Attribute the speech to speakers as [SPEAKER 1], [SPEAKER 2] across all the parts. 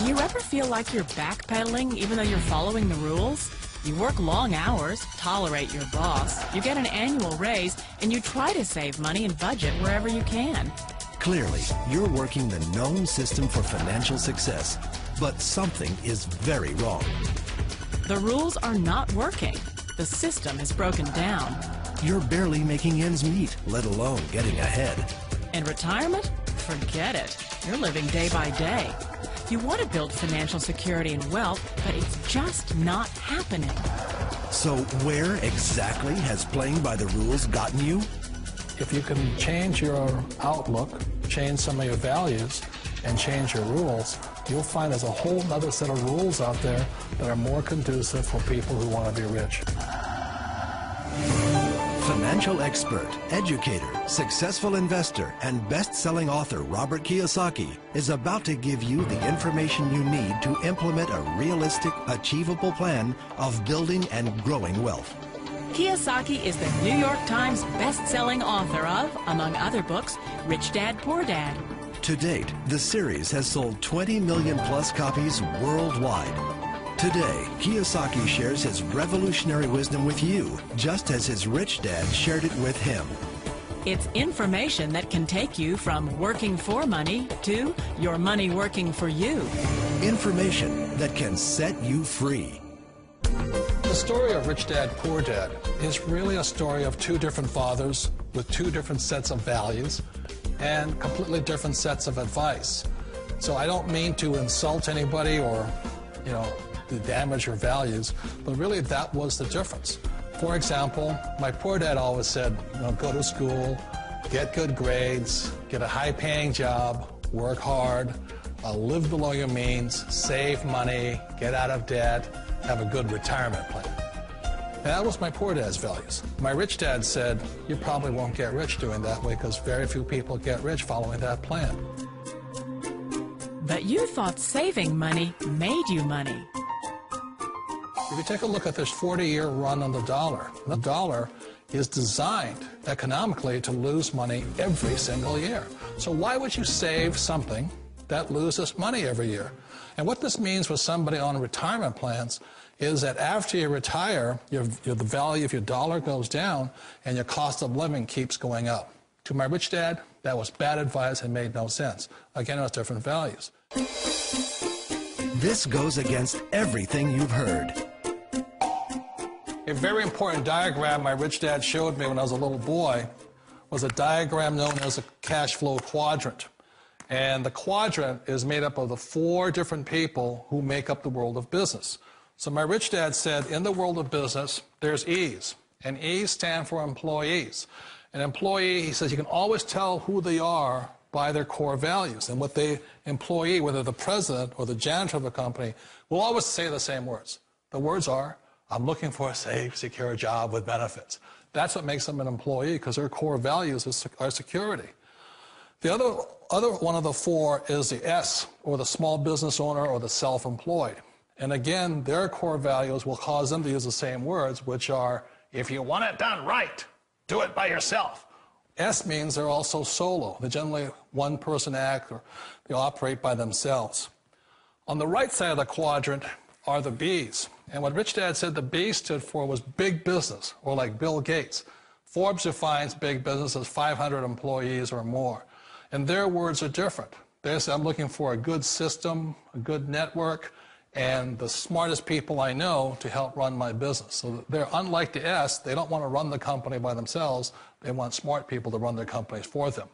[SPEAKER 1] Do you ever feel like you're backpedaling even though you're following the rules? You work long hours, tolerate your boss, you get an annual raise, and you try to save money and budget wherever you can.
[SPEAKER 2] Clearly, you're working the known system for financial success, but something is very wrong.
[SPEAKER 1] The rules are not working. The system is broken down.
[SPEAKER 2] You're barely making ends meet, let alone getting ahead.
[SPEAKER 1] And retirement? Forget it. You're living day by day. You want to build financial security and wealth, but it's just not happening.
[SPEAKER 2] So where exactly has playing by the rules gotten you?
[SPEAKER 3] If you can change your outlook, change some of your values, and change your rules, you'll find there's a whole other set of rules out there that are more conducive for people who want to be rich.
[SPEAKER 2] Financial expert, educator, successful investor, and best-selling author Robert Kiyosaki is about to give you the information you need to implement a realistic, achievable plan of building and growing wealth.
[SPEAKER 1] Kiyosaki is the New York Times best-selling author of, among other books, Rich Dad, Poor Dad.
[SPEAKER 2] To date, the series has sold 20 million plus copies worldwide. Today, Kiyosaki shares his revolutionary wisdom with you, just as his rich dad shared it with him.
[SPEAKER 1] It's information that can take you from working for money to your money working for you.
[SPEAKER 2] Information that can set you free.
[SPEAKER 3] The story of Rich Dad, Poor Dad is really a story of two different fathers with two different sets of values and completely different sets of advice. So I don't mean to insult anybody or, to damage your values, but really that was the difference. For example, my poor dad always said, go to school, get good grades, get a high-paying job, work hard, live below your means, save money, get out of debt, have a good retirement plan. And that was my poor dad's values. My rich dad said, you probably won't get rich doing that way because very few people get rich following that plan.
[SPEAKER 1] But you thought saving money made you money.
[SPEAKER 3] If you take a look at this 40-year run on the dollar is designed economically to lose money every single year. So why would you save something that loses money every year? And what this means for somebody on retirement plans is that after you retire, the value of your dollar goes down and your cost of living keeps going up. To my rich dad, that was bad advice and made no sense. Again, it was different values.
[SPEAKER 2] This goes against everything you've heard.
[SPEAKER 3] A very important diagram my rich dad showed me when I was a little boy was a diagram known as a cash flow quadrant. And the quadrant is made up of the 4 different people who make up the world of business. So my rich dad said, in the world of business, there's E's. And E's stand for employees. An employee, he says, you can always tell who they are by their core values. And what the employee, whether the president or the janitor of a company, will always say the same words. The words are, I'm looking for a safe, secure job with benefits. That's what makes them an employee, because their core values are security. The other one of the 4 is the S, or the small business owner or the self-employed. And again, their core values will cause them to use the same words, which are, if you want it done right, do it by yourself. S means they're also solo. They're generally one-person act, or they operate by themselves. On the right side of the quadrant are the B's. And what Rich Dad said the B stood for was big business, or like Bill Gates. Forbes defines big business as 500 employees or more. And their words are different. They say, I'm looking for a good system, a good network, and the smartest people I know to help run my business. So they're unlike the S. They don't want to run the company by themselves. They want smart people to run their companies for them.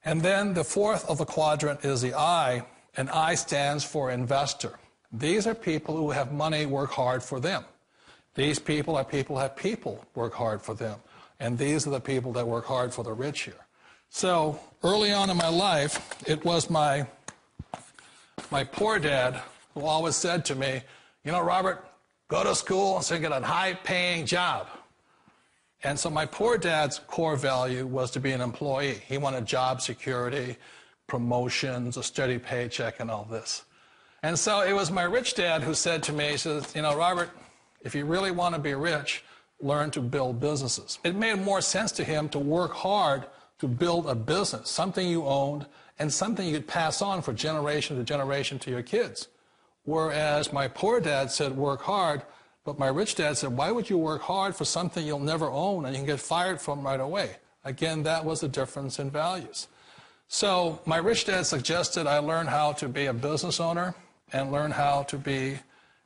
[SPEAKER 3] And then the 4th of the quadrant is the I, and I stands for investor. These are people who have money work hard for them. These people are people who have people work hard for them. And these are the people that work hard for the rich here. So early on in my life, it was my poor dad who always said to me, Robert, go to school so you get a high-paying job. And so my poor dad's core value was to be an employee. He wanted job security, promotions, a steady paycheck, and all this. And so it was my rich dad who said to me, he says, Robert, if you really want to be rich, learn to build businesses. It made more sense to him to work hard to build a business, something you owned and something you could pass on for generation to generation to your kids. Whereas my poor dad said, work hard, but my rich dad said, why would you work hard for something you'll never own and you can get fired from right away? Again, that was the difference in values. So my rich dad suggested I learn how to be a business owner and learn how to be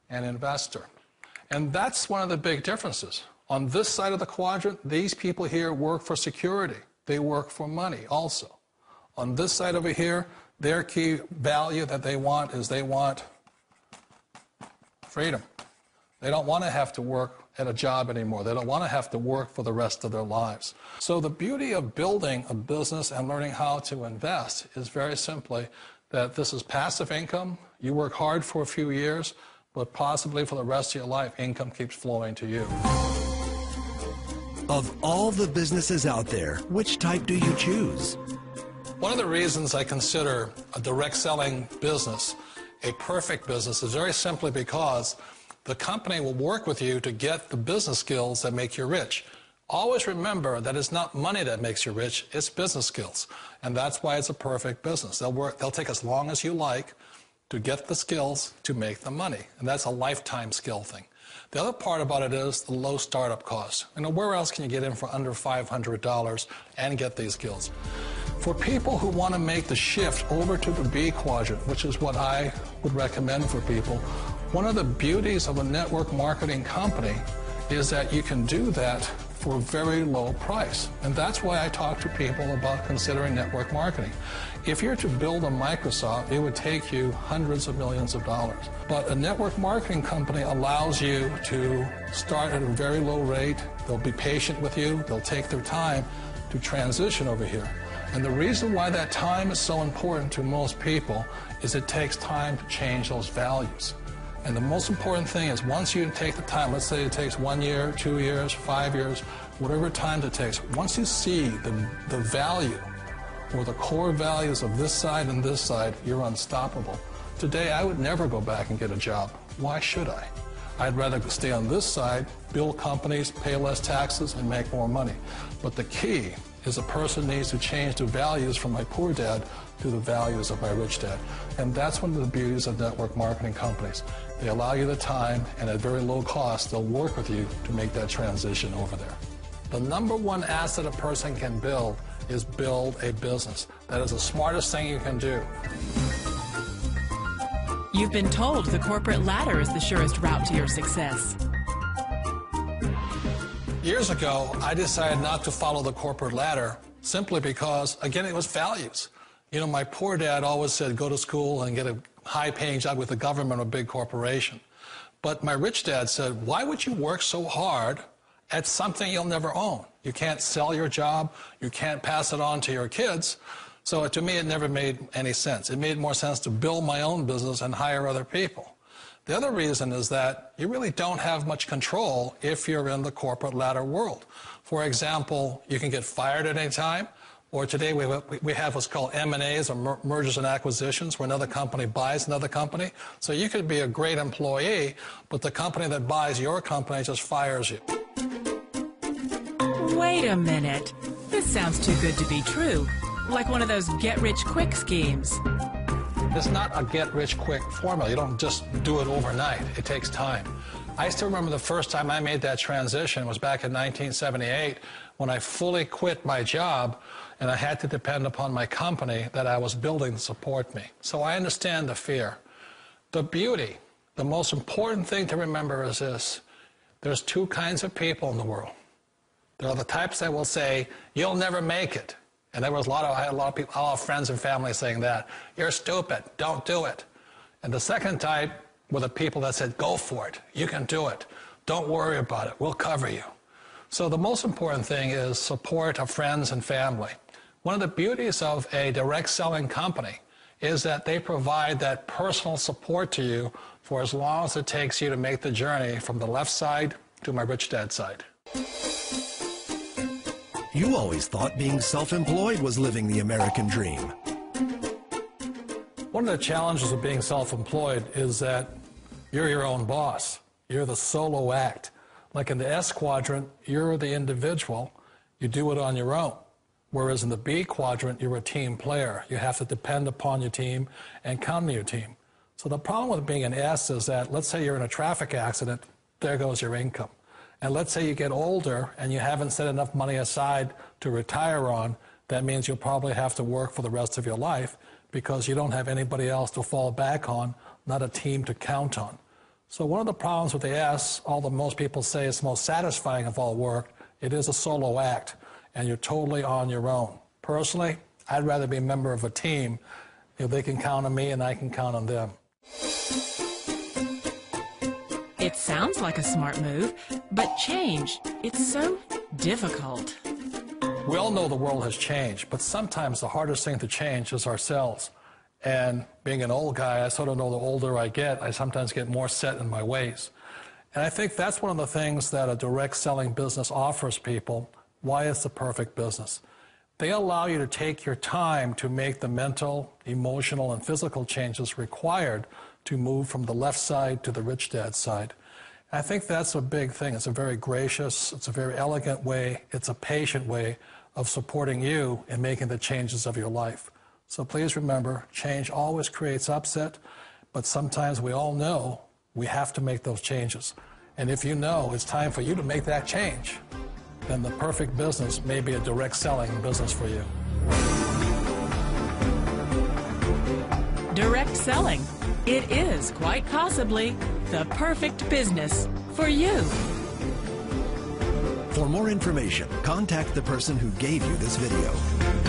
[SPEAKER 3] an investor. And that's one of the big differences. On this side of the quadrant, these people here work for security. They work for money also. On this side over here, their key value that they want is they want freedom. They don't want to have to work at a job anymore. They don't want to have to work for the rest of their lives. So the beauty of building a business and learning how to invest is very simply that this is passive income. You work hard for a few years, but possibly for the rest of your life, income keeps flowing to you.
[SPEAKER 2] Of all the businesses out there, which type do you choose?
[SPEAKER 3] One of the reasons I consider a direct selling business a perfect business is very simply because the company will work with you to get the business skills that make you rich. Always remember that it's not money that makes you rich, it's business skills. And that's why it's a perfect business. They'll take as long as you like to get the skills to make the money. And that's a lifetime skill thing. The other part about it is the low startup cost. Where else can you get in for under $500 and get these skills? For people who want to make the shift over to the B quadrant, which is what I would recommend for people, one of the beauties of a network marketing company is that you can do that for a very low price. And that's why I talk to people about considering network marketing. If you're to build a Microsoft, it would take you hundreds of millions of dollars. But a network marketing company allows you to start at a very low rate. They'll be patient with you. They'll take their time to transition over here. And the reason why that time is so important to most people is it takes time to change those values. And the most important thing is once you take the time, let's say it takes 1 year, 2 years, 5 years, whatever time it takes, once you see the value or the core values of this side and this side, you're unstoppable. Today, I would never go back and get a job. Why should I? I'd rather stay on this side, build companies, pay less taxes, and make more money. But the key is a person needs to change the values from my poor dad to the values of my rich dad. And that's one of the beauties of network marketing companies. They allow you the time, and at very low cost, they'll work with you to make that transition over there. The number one asset a person can build is build a business. That is the smartest thing you can do.
[SPEAKER 1] You've been told the corporate ladder is the surest route to your success.
[SPEAKER 3] Years ago, I decided not to follow the corporate ladder simply because, again, it was values. You know, my poor dad always said, go to school and get a high-paying job with the government or a big corporation. But my rich dad said, why would you work so hard at something you'll never own? You can't sell your job. You can't pass it on to your kids. So to me, it never made any sense. It made more sense to build my own business and hire other people. The other reason is that you really don't have much control if you're in the corporate ladder world. For example, you can get fired at any time, or today we have what's called M&As, or mergers and acquisitions, where another company buys another company. So you could be a great employee, but the company that buys your company just fires you.
[SPEAKER 1] Wait a minute. This sounds too good to be true. Like one of those get-rich-quick schemes.
[SPEAKER 3] It's not a get-rich-quick formula. You don't just do it overnight. It takes time. I still remember the first time I made that transition was back in 1978 when I fully quit my job and I had to depend upon my company that I was building to support me. So I understand the fear. The beauty, the most important thing to remember is this. There's two kinds of people in the world. There are the types that will say, you'll never make it. And I had a lot of people, a lot of friends and family saying that. You're stupid. Don't do it. And the second type were the people that said, go for it. You can do it. Don't worry about it. We'll cover you. So the most important thing is support of friends and family. One of the beauties of a direct selling company is that they provide that personal support to you for as long as it takes you to make the journey from the left side to my rich dad side.
[SPEAKER 2] You always thought being self-employed was living the American dream.
[SPEAKER 3] One of the challenges of being self-employed is that you're your own boss. You're the solo act. Like in the S quadrant, you're the individual. You do it on your own. Whereas in the B quadrant, you're a team player. You have to depend upon your team and count on your team. So the problem with being an S is that, let's say you're in a traffic accident, there goes your income. And let's say you get older and you haven't set enough money aside to retire on, that means you'll probably have to work for the rest of your life because you don't have anybody else to fall back on, not a team to count on. So one of the problems with the S, although most people say it's most satisfying of all work, it is a solo act, and you're totally on your own. Personally, I'd rather be a member of a team if they can count on me and I can count on them.
[SPEAKER 1] It sounds like a smart move, but change, it's so difficult.
[SPEAKER 3] We all know the world has changed, but sometimes the hardest thing to change is ourselves. And being an old guy, I sort of know the older I get, I sometimes get more set in my ways. And I think that's one of the things that a direct selling business offers people, why it's the perfect business. They allow you to take your time to make the mental, emotional, and physical changes required to move from the left side to the rich dad side. I think that's a big thing. It's a very gracious, it's a very elegant way, it's a patient way of supporting you in making the changes of your life. So please remember, change always creates upset, but sometimes we all know we have to make those changes. And if you know it's time for you to make that change, then the perfect business may be a direct selling business for you.
[SPEAKER 1] Direct selling. It is quite possibly the perfect business for you.
[SPEAKER 2] For more information, contact the person who gave you this video.